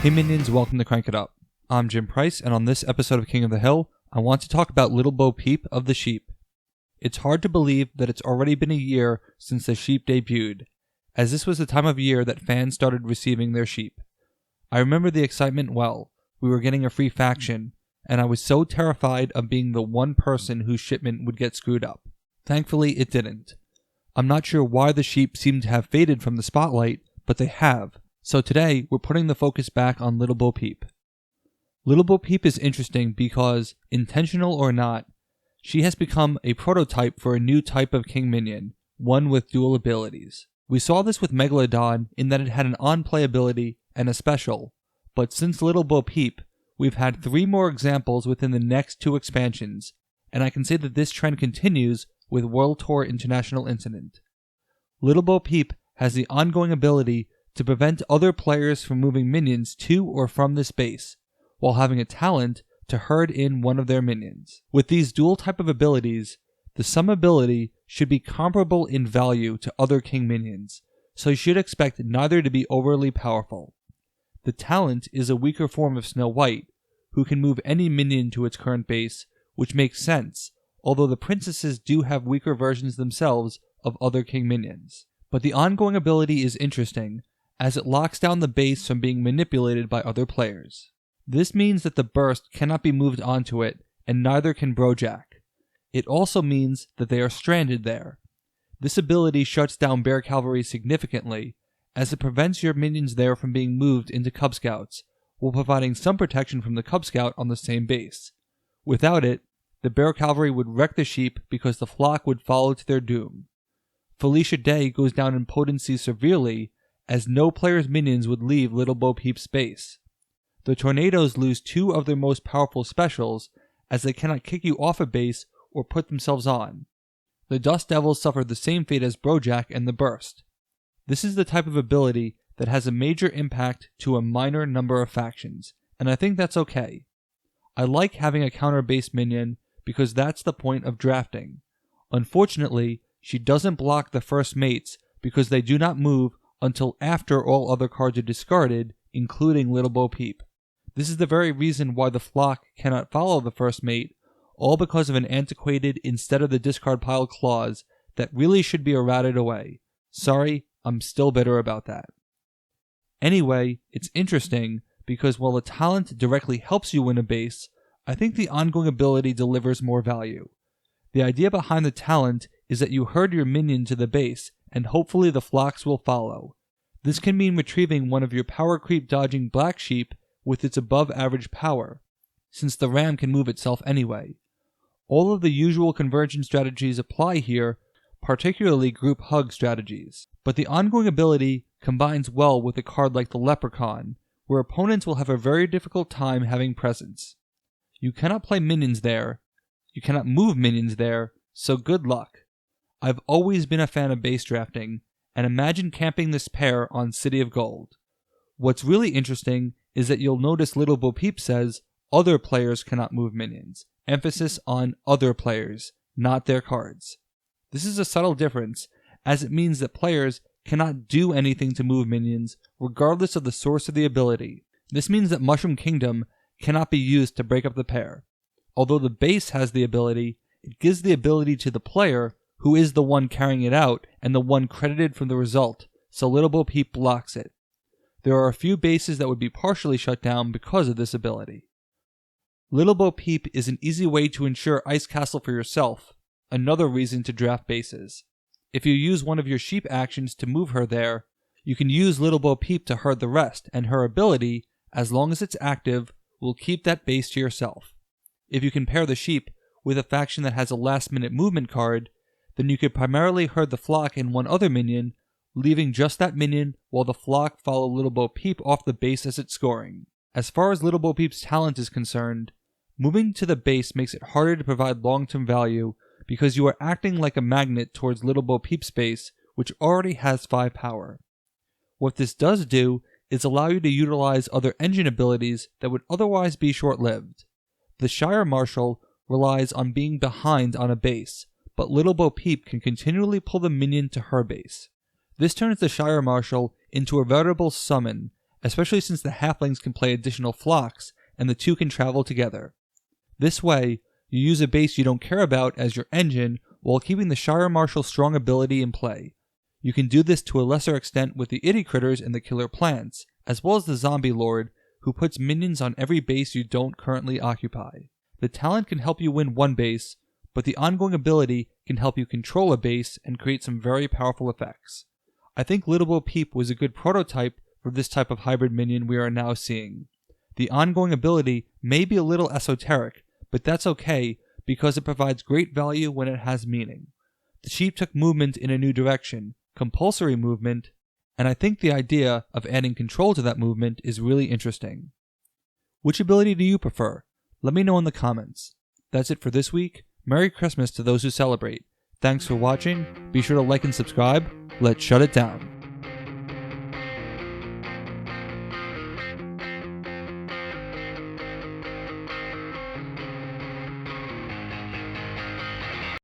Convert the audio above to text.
Hey minions, welcome to Crank It Up. I'm Jim Price, and on this episode of King of the Hill, I want to talk about Little Bo Peep of the sheep. It's hard to believe that it's already been a year since the sheep debuted, as this was the time of year that fans started receiving their sheep. I remember the excitement well. We were getting a free faction, and I was so terrified of being the one person whose shipment would get screwed up. Thankfully, it didn't. I'm not sure why the sheep seem to have faded from the spotlight, but they have. So today, we're putting the focus back on Little Bo Peep. Little Bo Peep is interesting because, intentional or not, she has become a prototype for a new type of king minion, one with dual abilities. We saw this with Megalodon in that it had an on-play ability and a special, but since Little Bo Peep, we've had 3 more examples within the next 2 expansions, and I can say that this trend continues with World Tour International Incident. Little Bo Peep has the ongoing ability to prevent other players from moving minions to or from this base, while having a talent to herd in one of their minions. With these dual type of abilities, the sum ability should be comparable in value to other king minions, so you should expect neither to be overly powerful. The talent is a weaker form of Snow White, who can move any minion to its current base, which makes sense, although the princesses do have weaker versions themselves of other king minions. But the ongoing ability is interesting, as it locks down the base from being manipulated by other players. This means that the burst cannot be moved onto it, and neither can Brojack. It also means that they are stranded there. This ability shuts down Bear Cavalry significantly, as it prevents your minions there from being moved into Cub Scouts, while providing some protection from the Cub Scout on the same base. Without it, the Bear Cavalry would wreck the sheep because the flock would follow to their doom. Felicia Day goes down in potency severely, as no player's minions would leave Little Bo Peep's base. The Tornadoes lose 2 of their most powerful specials, as they cannot kick you off a base or put themselves on. The Dust Devils suffer the same fate as Brojack and the Burst. This is the type of ability that has a major impact to a minor number of factions, and I think that's okay. I like having a counter-base minion because that's the point of drafting. Unfortunately, she doesn't block the first mates because they do not move until after all other cards are discarded, including Little Bo Peep. This is the very reason why the flock cannot follow the first mate, all because of an antiquated instead of the discard pile clause that really should be errated away. Sorry, I'm still bitter about that. Anyway, it's interesting because while the talent directly helps you win a base, I think the ongoing ability delivers more value. The idea behind the talent is that you herd your minion to the base, and hopefully the flocks will follow. This can mean retrieving one of your power creep dodging black sheep with its above average power, since the ram can move itself anyway. All of the usual conversion strategies apply here, particularly group hug strategies. But the ongoing ability combines well with a card like the Leprechaun, where opponents will have a very difficult time having presence. You cannot play minions there, you cannot move minions there, so good luck. I've always been a fan of base drafting, and imagine camping this pair on City of Gold. What's really interesting is that you'll notice Little Bo Peep says other players cannot move minions. Emphasis on other players, not their cards. This is a subtle difference, as it means that players cannot do anything to move minions, regardless of the source of the ability. This means that Mushroom Kingdom cannot be used to break up the pair. Although the base has the ability, it gives the ability to the player, who is the one carrying it out and the one credited from the result, so Little Bo Peep blocks it. There are a few bases that would be partially shut down because of this ability. Little Bo Peep is an easy way to ensure Ice Castle for yourself, another reason to draft bases. If you use one of your sheep actions to move her there, you can use Little Bo Peep to herd the rest, and her ability, as long as it's active, will keep that base to yourself. If you can pair the sheep with a faction that has a last-minute movement card, then you could primarily herd the flock and one other minion, leaving just that minion while the flock follow Little Bo Peep off the base as it's scoring. As far as Little Bo Peep's talent is concerned, moving to the base makes it harder to provide long-term value because you are acting like a magnet towards Little Bo Peep's base, which already has 5 power. What this does do is allow you to utilize other engine abilities that would otherwise be short-lived. The Shire Marshal relies on being behind on a base, but Little Bo Peep can continually pull the minion to her base. This turns the Shire Marshal into a veritable summon, especially since the halflings can play additional flocks and the two can travel together. This way, you use a base you don't care about as your engine while keeping the Shire Marshal's strong ability in play. You can do this to a lesser extent with the itty critters and the killer plants, as well as the zombie lord, who puts minions on every base you don't currently occupy. The talent can help you win one base, but the ongoing ability can help you control a base and create some very powerful effects. I think Little Bo Peep was a good prototype for this type of hybrid minion we are now seeing. The ongoing ability may be a little esoteric, but that's okay because it provides great value when it has meaning. The sheep took movement in a new direction, compulsory movement, and I think the idea of adding control to that movement is really interesting. Which ability do you prefer? Let me know in the comments. That's it for this week. Merry Christmas to those who celebrate. Thanks for watching. Be sure to like and subscribe. Let's shut it down.